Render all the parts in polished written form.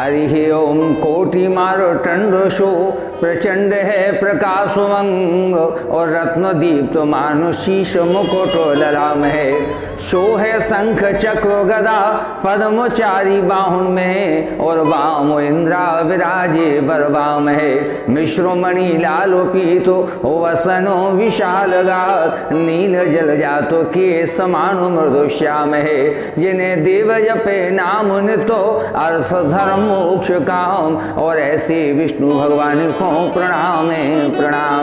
हरि ओम कोटि मार्तंड शो प्रचंड है प्रकाशमंग और रत्न दीप्त मानुषीश मुकुट ललाम है। शो है शंख चक्र गदा पद्मचारी बाहुन में और वाम इंद्रा विराजे बरवाम है। मिश्रमणि लालो पीतो वसनो विशाल गात नील जल जातो के समान मृदु श्याम है। जिन्हें देव जपे नाम नितो अर्थ धर्म मोक्ष काम और ऐसे विष्णु भगवान को प्रणाम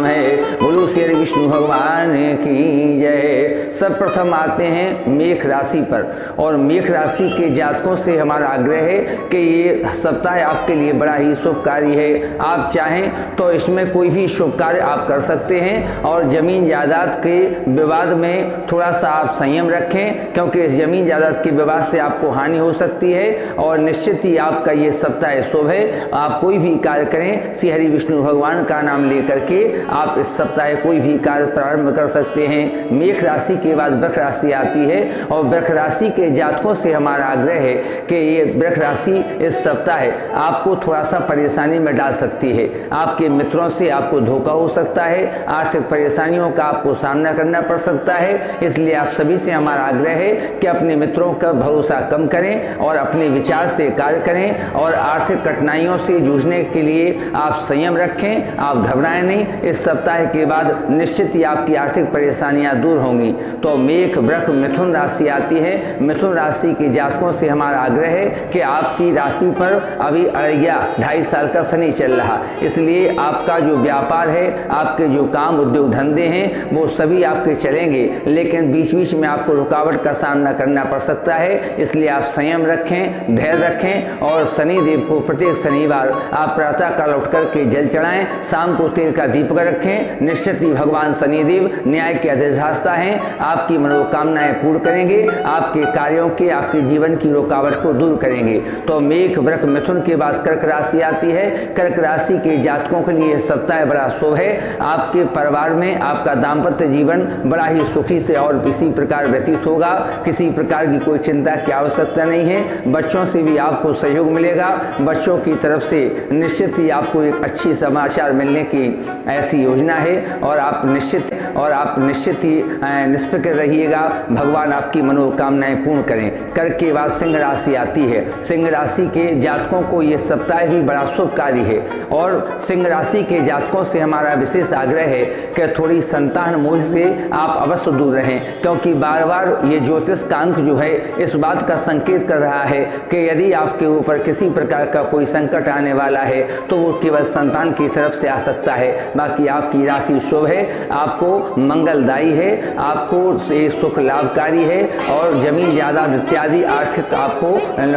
है। बोलो श्री विष्णु भगवान की जय। सर्वप्रथम आते हैं मेष राशि पर और मेष राशि के जातकों से हमारा आग्रह है कि ये सप्ताह आपके लिए बड़ा ही शुभकारी है। आप चाहें तो इसमें कोई भी शुभ कार्य आप कर सकते हैं और जमीन जायदाद के विवाद में थोड़ा सा आप संयम रखें, क्योंकि इस जमीन जायदाद के विवाद से आपको हानि हो सकती है और निश्चित ही आपका ये सप्ताह शुभ है। आप कोई भी कार्य करें श्री हरि विष्णु भगवान का नाम लेकर के आप इस सप्ताह कोई भी कार्य प्रारंभ कर सकते हैं। मेष राशि के बाद वृष राशि आती है और वृष राशि के जातकों से हमारा आग्रह है कि ये वृष राशि इस सप्ताह आपको थोड़ा सा परेशानी में डाल सकती है। आपके मित्रों से आपको धोखा हो सकता है, आर्थिक परेशानियों का आपको सामना करना पड़ सकता है। इसलिए आप सभी से हमारा आग्रह है कि अपने मित्रों का भरोसा कम करें और अपने विचार से कार्य करें और आर्थिक कठिनाइयों से जूझने के लिए आप संयम रखें। आप घबराएं नहीं, इस सप्ताह के बाद निश्चित ही आपकी आर्थिक परेशानियां दूर होंगी। तो मेष वृष मिथुन राशि आती है। मिथुन राशि के जातकों से हमारा आग्रह है कि आपकी राशि पर अभी 2.5 साल का शनि चल रहा, इसलिए आपका जो व्यापार है, आपके जो काम उद्योग धंधे हैं वो सभी आपके चलेंगे, लेकिन बीच बीच में आपको रुकावट का सामना करना पड़ सकता है। इसलिए आप संयम रखें, धैर्य रखें और शनि देव को प्रत्येक शनिवार आप प्रातः काल उठ करके जल चढ़ाएं, शाम को तेल का दीपक रखें। निश्चित ही भगवान शनिदेव न्याय के अधिष्ठाता हैं, आपकी मनोकामनाएं पूर्ण करेंगे, आपके कार्यों के आपके जीवन की रुकावट को दूर करेंगे। तो मेष वृष मिथुन के बाद कर्क राशि आती है। कर्क राशि के जातकों के लिए सप्ताह बड़ा शुभ है। आपके परिवार में आपका दाम्पत्य जीवन बड़ा ही सुखी से और इसी प्रकार व्यतीत होगा। किसी प्रकार की कोई चिंता की आवश्यकता नहीं है। बच्चों से भी आपको सहयोग मिलेगा। बच्चों की तरफ से निश्चित ही आपको एक अच्छी समाचार मिलने की ऐसी योजना है और आप निश्चित ही निष्फिक्र रहिएगा। भगवान आपकी मनोकामनाएं पूर्ण करें। कर्क के बाद सिंह राशि आती है। सिंह राशि के जातकों को ये सप्ताह भी बड़ा शुभकारी है और सिंह राशि के जातकों से हमारा विशेष आग्रह है कि थोड़ी संतान मोह से आप अवश्य दूर रहें, क्योंकि बार बार ये ज्योतिष का अंक जो है इस बात का संकेत कर रहा है कि यदि आपके ऊपर किसी प्रकार का कोई संकट आने वाला है तो वो केवल संतान की तरफ से आ सकता है। बाकी आपकी राशि शुभ है, आपको मंगलदायी है, आपको सुख लाभकारी है और जमीन जायदाद इत्यादि आर्थिक आपको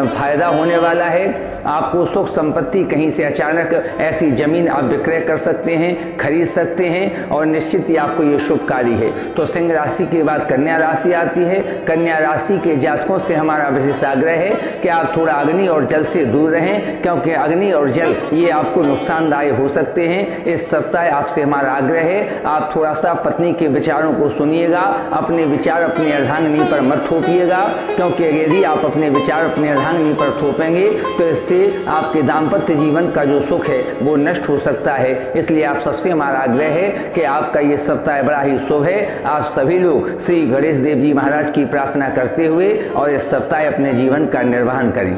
फायदा होने वाला है। आपको सुख संपत्ति कहीं से अचानक ऐसी जमीन आप विक्रय कर सकते हैं, खरीद सकते हैं और निश्चित ही आपको ये शुभकारी है। तो सिंह राशि के बाद कन्या राशि आती है। कन्या राशि के जातकों से हमारा विशेष आग्रह है कि आप थोड़ा अग्नि और जल से दूर रहें, क्योंकि अग्नि और जल ये आपको नुकसानदायक हो सकते हैं। इस सप्ताह आपसे हमारा आग्रह है आप थोड़ा सा पत्नी के विचारों को सुनिएगा, अपने विचार अपनी अर्धांगिनी पर मत थोपिएगा, क्योंकि यदि आप अपने विचार अपनी अर्धांगिनी पर थोपेंगे तो इससे आपके दाम्पत्य जीवन का जो सुख है वो नष्ट हो सकता है। इसलिए आप सबसे हमारा आग्रह है कि आपका ये सप्ताह बड़ा ही शुभ है। आप सभी लोग श्री गणेश देव जी महाराज की प्रार्थना करते हुए और इस सप्ताह अपने जीवन का निर्वहन करें।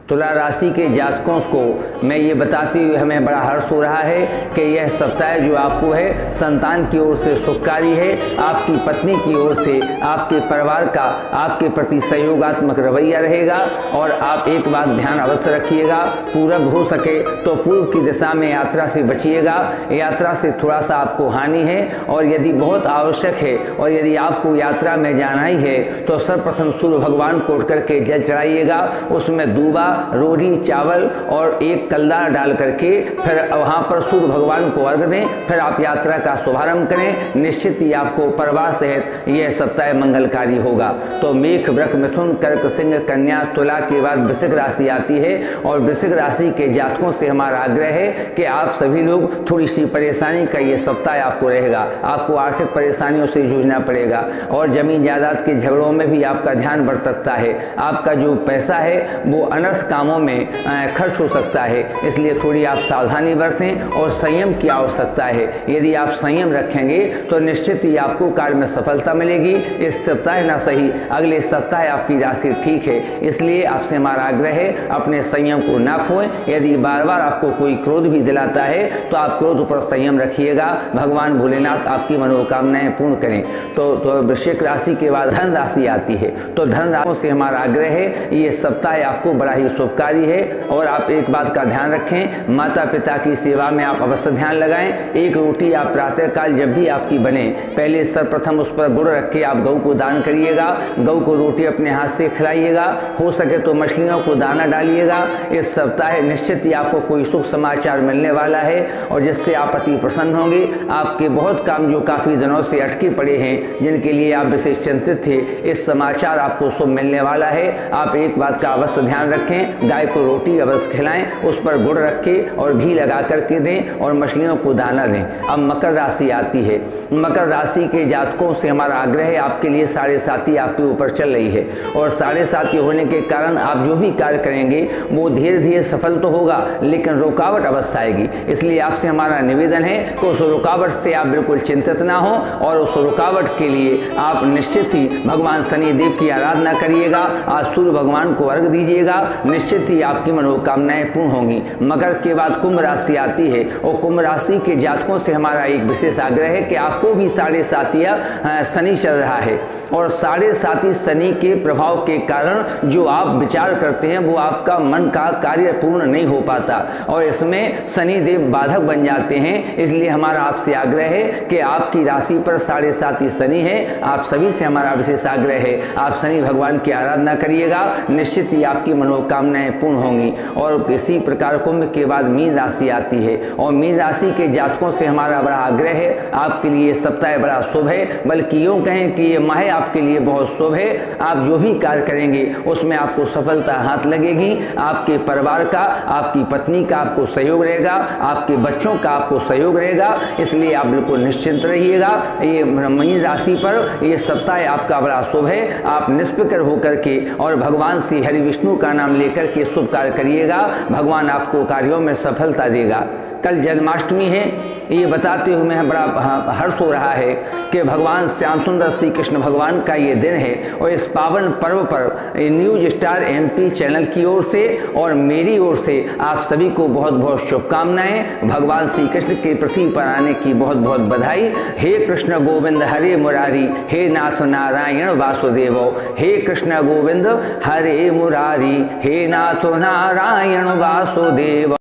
तुला राशि के जातकों को मैं ये बताते हुए हमें बड़ा हर्ष हो रहा है कि यह सप्ताह जो आपको है संतान की ओर से सुखकारी है। आपकी पत्नी की ओर से आपके परिवार का आपके प्रति सहयोगात्मक रवैया रहेगा और आप एक बात ध्यान अवश्य रखिएगा, पूरब हो सके तो पूर्व की दिशा में यात्रा से बचिएगा। यात्रा से थोड़ा सा आपको हानि है और यदि बहुत आवश्यक है और यदि आपको यात्रा में जाना ही है तो सर्वप्रथम सूर्य भगवान को उठ करके जल चढ़ाइएगा। उसमें दूबा, रोटी, चावल और एक कलदार डाल करके फिर वहाँ पर सूर्य भगवान को अर्घ दें, फिर आप यात्रा का शुभारंभ करें। निश्चित ही आपको परिवार सहित यह सप्ताह मंगलकारी होगा। तो मेष वृष मिथुन कर्क सिंह कन्या तुला के बाद वृश्चिक राशि आती है और वृश्चिक राशि के जातकों से हमारा आग्रह है कि आप सभी लोग थोड़ी सी परेशानी का ये सप्ताह आपको रहेगा। आपको आर्थिक परेशानियों से जूझना पड़ेगा और जमीन जायदाद के झगड़ों में भी आपका ध्यान बढ़ सकता है। आपका जो पैसा है वो अनर्थ अनर्थ कामों में खर्च हो सकता है। इसलिए थोड़ी आप सावधानी बरतें और संयम की आवश्यकता है। यदि आप संयम रखेंगे तो निश्चित ही आपको कार्य में सफलता मिलेगी। इस सप्ताह ना सही अगले सप्ताह आपकी राशि ठीक है। इसलिए आपसे हमारा आग्रह है, अपने संयम को ना खोएं। यदि बार बार आपको कोई क्रोध भी दिलाता है तो आप क्रोध पर संयम रखिएगा। भगवान भोलेनाथ आपकी मनोकामनाएं पूर्ण करें। तो वृश्चिक राशि के बाद धन राशि आती है। तो धन राशि से हमारा आग्रह है, ये सप्ताह आपको बड़ा ही शुभकारी है। और आप एक बात का ध्यान रखें, माता पिता की सेवा में आप अवश्य ध्यान लगाएं। एक रोटी आप प्रातःकाल जब भी आपकी बने, पहले सर्वप्रथम उस पर गुड़ रख के आप गऊ को दान करिएगा। गऊ को रोटी अपने हाथ से खिलाइएगा। हो सके तो मछलियों को दाना डालिएगा। इस सप्ताह निश्चित ही आपको कोई सुख समाचार मिलने वाला है और जिससे आप अति प्रसन्न होंगे। आपके बहुत काम जो काफ़ी दिनों से अटके पड़े हैं, जिनके लिए आप विशेष चिंतित थे, इस समाचार आपको शुभ मिलने वाला है। आप एक बात का अवश्य ध्यान रखें, गाय को रोटी अवश्य खिलाएं, उस पर गुड़ रखें और घी लगा करके दें और मछलियों को दाना दें। अब मकर राशि आती है। मकर राशि के जातकों से हमारा आग्रह है, आपके लिए 7.5 आपके ऊपर चल रही है और 7.5 होने के कारण आप जो भी कार्य करेंगे वो धीरे धीरे सफल तो होगा, लेकिन रुकावट अवश्य आएगी। इसलिए आपसे हमारा निवेदन है कि उस रुकावट से आप बिल्कुल चिंतित ना हो और उस रुकावट के लिए आप निश्चित ही भगवान शनि देव की आराधना करिएगा। आज सूर्य भगवान को अर्घ दीजिएगा। निश्चित ही आपकी मनोकामनाएं पूर्ण होंगी। मकर के बाद कुंभ राशि आती है और कुंभ राशि के जातकों से हमारा एक विशेष आग्रह है कि आपको भी 7.5 शनि चल रहा है और 7.5 शनि के प्रभाव के कारण जो आप विचार करते हैं वो आपका मन का कार्य पूर्ण नहीं हो पाता और इसमें शनि देव बाधक बन जाते हैं। इसलिए हमारा आपसे आग्रह है कि आपकी राशि पर 7.5 शनि है। आप सभी से हमारा विशेष आग्रह है, आप शनि भगवान की आराधना करिएगा। निश्चित ही आपकी मनोकामनाएं पूर्ण होंगी। और इसी प्रकार कुंभ के बाद मीन राशि आती है और मीन राशि के जातकों से हमारा बड़ा आग्रह है, आपके लिए सप्ताह बड़ा शुभ है, बल्कि यूँ कहें कि ये माह आपके लिए बहुत शुभ है। आप जो भी कार्य करेंगे उसमें आपको सफलता हाथ लगेगी। आपके परिवार का, आपकी पत्नी का आपको सहयोग रहेगा, आपके बच्चों का आपको सहयोग रहेगा। इसलिए आप बिल्कुल निश्चिंत रहिएगा। ये मीन राशि पर ये सप्ताह आपका बड़ा शुभ है। आप निष्फिक्र होकर के और भगवान श्री हरि विष्णु का नाम लेकर के शुभ कार्य करिएगा। भगवान आपको कार्यों में सफलता देगा। कल जन्माष्टमी है, ये बताते हुए हमें बड़ा हर्ष हो रहा है कि भगवान श्याम सुंदर श्री कृष्ण भगवान का ये दिन है और इस पावन पर्व पर न्यूज स्टार MP चैनल की ओर से और मेरी ओर से आप सभी को बहुत बहुत शुभकामनाएं। भगवान श्री कृष्ण के पृथ्वी पर आने की बहुत बहुत बधाई। हे कृष्ण गोविंद हरे मुरारी, हे नाथ नारायण वासुदेव। हे कृष्ण गोविंद हरे मुरारी, हे नाथ नारायण वासुदेव।